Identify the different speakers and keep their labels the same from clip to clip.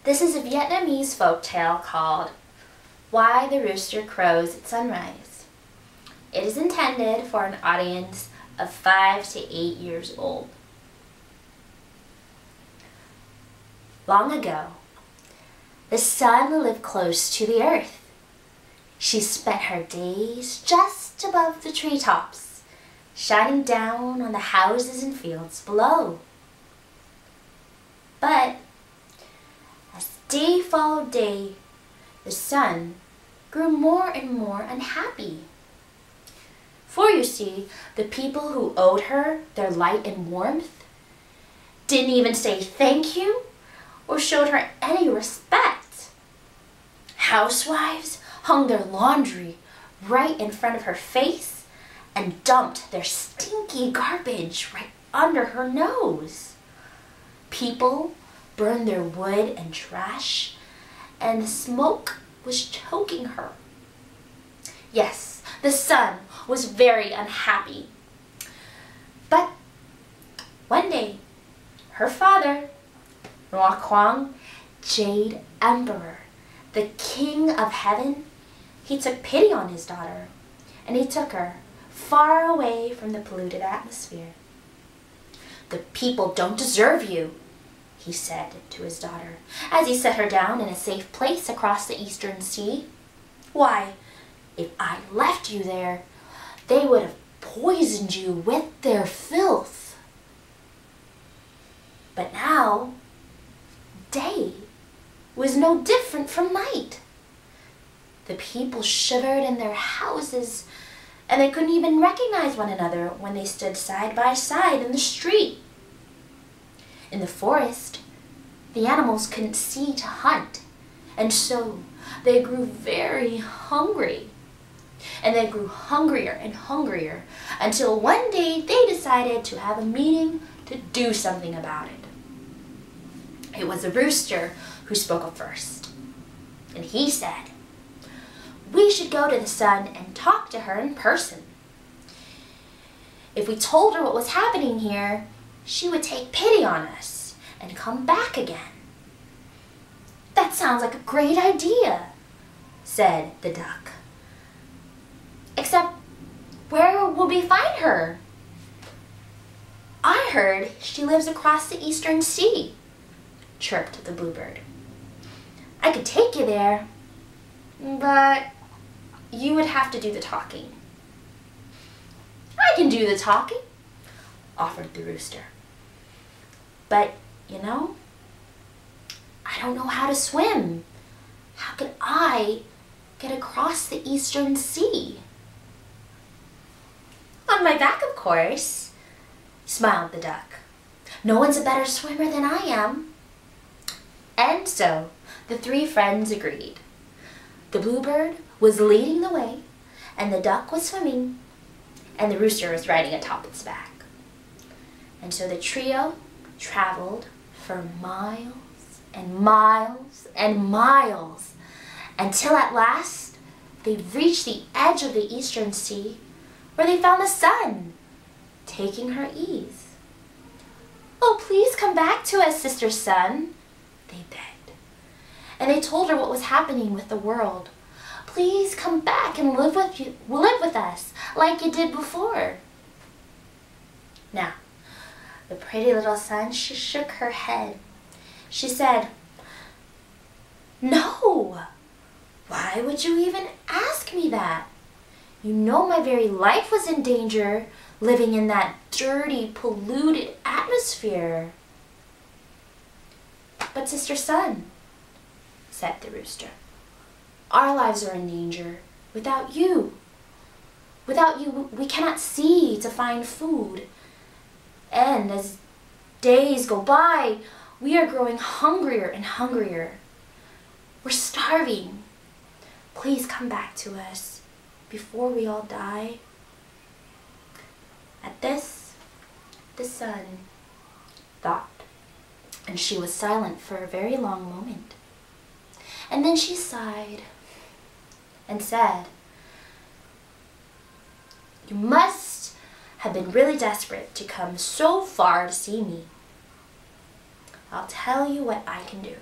Speaker 1: This is a Vietnamese folktale called Why the Rooster Crows at Sunrise. It is intended for an audience of 5 to 8 years old. Long ago, the sun lived close to the earth. She spent her days just above the treetops, shining down on the houses and fields below. But as day followed day, the sun grew more and more unhappy. For you see, the people who owed her their light and warmth didn't even say thank you or showed her any respect. Housewives hung their laundry right in front of her face and dumped their stinky garbage right under her nose. People burned their wood and trash, and the smoke was choking her. Yes, the sun was very unhappy. But one day, her father, Ngoc Quang, Jade Emperor, the king of heaven, he took pity on his daughter, and he took her far away from the polluted atmosphere. "The people don't deserve you," he said to his daughter, as he set her down in a safe place across the eastern sea. "Why, if I left you there, they would have poisoned you with their filth." But now, day was no different from night. The people shivered in their houses, and they couldn't even recognize one another when they stood side by side in the street. In the forest, the animals couldn't see to hunt, and so they grew very hungry. And they grew hungrier and hungrier until one day they decided to have a meeting to do something about it. It was the rooster who spoke up first, and he said, "We should go to the sun and talk to her in person. If we told her what was happening here, she would take pity on us and come back again." "That sounds like a great idea," said the duck. "Except, where will we find her?" "I heard she lives across the eastern sea," chirped the bluebird. "I could take you there, but you would have to do the talking." "I can do the talking," offered the rooster. "But, you know, I don't know how to swim. How could I get across the eastern sea?" "On my back, of course," smiled the duck. "No one's a better swimmer than I am." And so the three friends agreed. The bluebird was leading the way, and the duck was swimming, and the rooster was riding atop its back. And so the trio traveled for miles and miles and miles, until at last they reached the edge of the eastern sea, where they found the sun, taking her ease. "Oh, please come back to us, Sister Sun," they begged. And they told her what was happening with the world. "Please come back and live with us like you did before." Now, the pretty little sun, she shook her head. She said, "No, why would you even ask me that? You know my very life was in danger living in that dirty, polluted atmosphere." "But Sister Sun," said the rooster, "our lives are in danger without you. Without you, we cannot see to find food. And as days go by, we are growing hungrier and hungrier. We're starving. Please come back to us before we all die." At this, the sun thought, and she was silent for a very long moment. And then she sighed and said, "You must have been really desperate to come so far to see me. I'll tell you what I can do.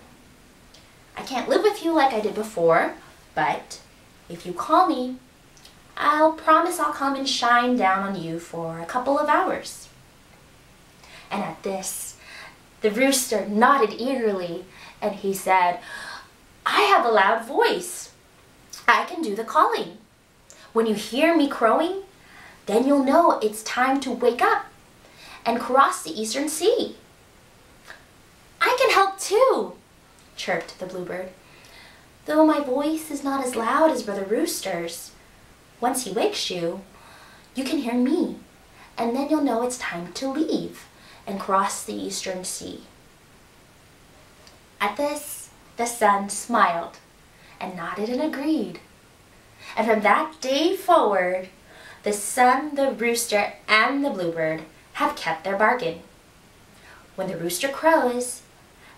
Speaker 1: I can't live with you like I did before, but if you call me, I'll promise I'll come and shine down on you for a couple of hours." And at this, the rooster nodded eagerly, and he said, "I have a loud voice. I can do the calling. When you hear me crowing, then you'll know it's time to wake up and cross the eastern sea." "I can help too," chirped the bluebird, "though my voice is not as loud as Brother Rooster's. Once he wakes you, you can hear me, and then you'll know it's time to leave and cross the eastern sea." At this, the sun smiled and nodded and agreed. And from that day forward, the sun, the rooster, and the bluebird have kept their bargain. When the rooster crows,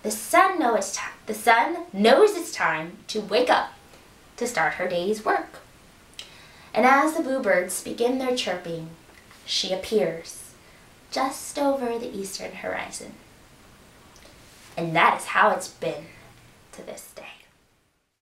Speaker 1: the sun knows it's time to wake up to start her day's work. And as the bluebirds begin their chirping, she appears just over the eastern horizon. And that is how it's been to this day.